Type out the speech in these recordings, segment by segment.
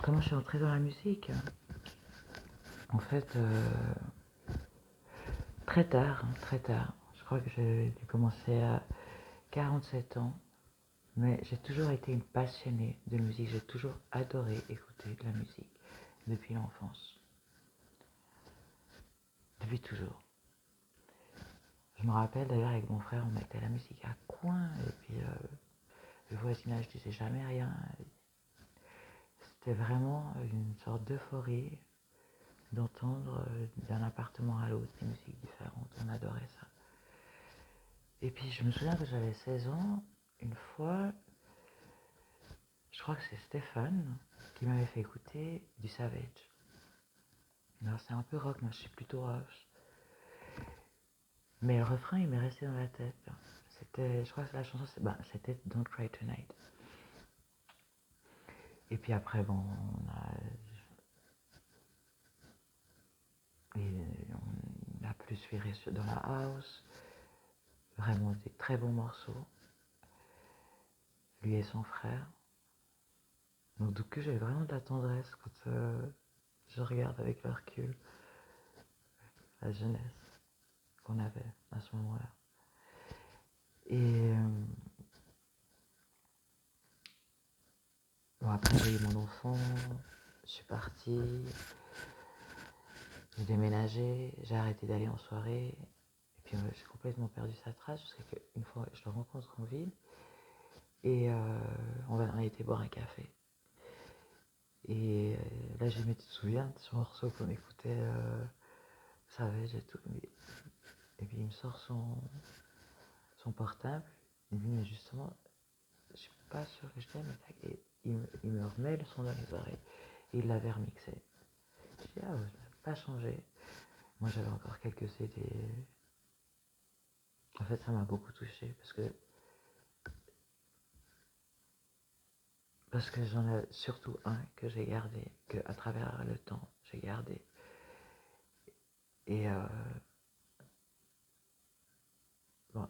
Comment je suis entrée dans la musique? En fait, très tard, hein, très tard. Je crois que j'ai dû commencer à 47 ans, mais j'ai toujours été une passionnée de musique. J'ai toujours adoré écouter de la musique depuis l'enfance. Depuis toujours. Je me rappelle d'ailleurs avec mon frère, on mettait la musique à coin, et puis le voisinage disait jamais rien. C'était vraiment une sorte d'euphorie d'entendre d'un appartement à l'autre des musiques différentes. On adorait ça. Et puis je me souviens que j'avais 16 ans, une fois, je crois que c'est Stéphane qui m'avait fait écouter du Savage. Alors c'est un peu rock, moi je suis plutôt rock. Mais le refrain il m'est resté dans la tête. C'était, je crois que la chanson c'était Don't Cry Tonight. Et puis après bon, on a plus viré dans la house, vraiment des très bons morceaux. Lui et son frère. Donc du coup j'ai vraiment de la tendresse quand je regarde avec le recul la jeunesse qu'on avait à ce moment-là. Et bon, après j'ai eu mon enfant, je suis partie, j'ai déménagé, j'ai arrêté d'aller en soirée, et puis j'ai complètement perdu sa trace jusqu'à qu'une fois je le rencontre en ville, et on a été boire un café. Et là j'ai dit, mais tu te souviens de ce morceau qu'on écoutait, Savage et tout, et puis il me sort son portable, il me dit, mais justement, je suis pas sûr que je t'aime, et il me remet le son dans les oreilles, et il l'avait remixé. Je dis, ah ouais, ça n'a pas changé. Moi j'avais encore quelques CD. En fait ça m'a beaucoup touché parce que j'en ai surtout un que j'ai gardé, que à travers le temps j'ai gardé. Et bon,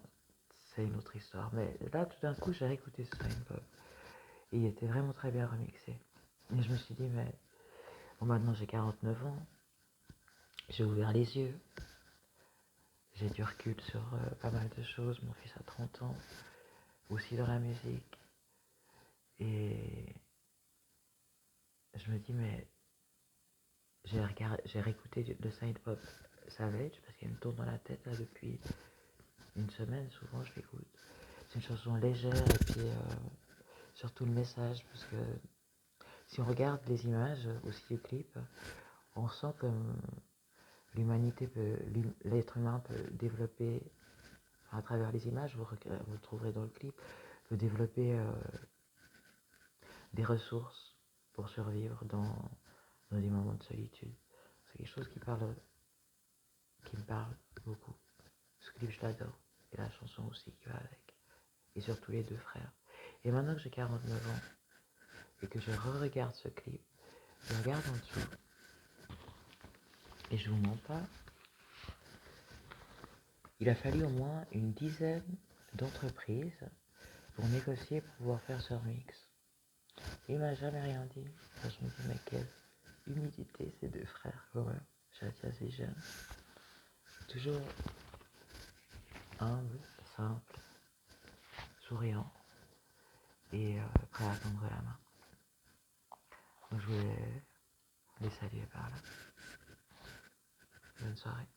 c'est une autre histoire. Mais là tout d'un coup j'ai réécouté ce Saint Pop. Et il était vraiment très bien remixé. Et je me suis dit, mais bon, maintenant j'ai 49 ans, j'ai ouvert les yeux, j'ai du recul sur pas mal de choses. Mon fils a 30 ans, aussi dans la musique. Et je me dis, mais j'ai réécouté le Saint Pop Savage parce qu'il me tourne dans la tête là depuis une semaine, souvent je l'écoute. C'est une chanson légère et puis surtout le message, parce que si on regarde les images, aussi les clips, on sent que l'humanité l'être humain peut développer, à travers les images, vous le trouverez dans le clip, peut développer des ressources pour survivre dans des moments de solitude. C'est quelque chose qui me parle beaucoup. Ce clip, je l'adore. Et la chanson aussi qui va avec. Et surtout les deux frères. Et maintenant que j'ai 49 ans et que je re-regarde ce clip, je regarde en dessous. Et je vous mens pas, il a fallu au moins une dizaine d'entreprises pour négocier pour pouvoir faire ce remix. Il m'a jamais rien dit. Moi, je me dis, mais quelle humilité ces deux frères quand même. J'ai été assez jeune. Toujours humble, simple, souriant et prêt à tendre la main. Donc je voulais les saluer par là. Bonne soirée.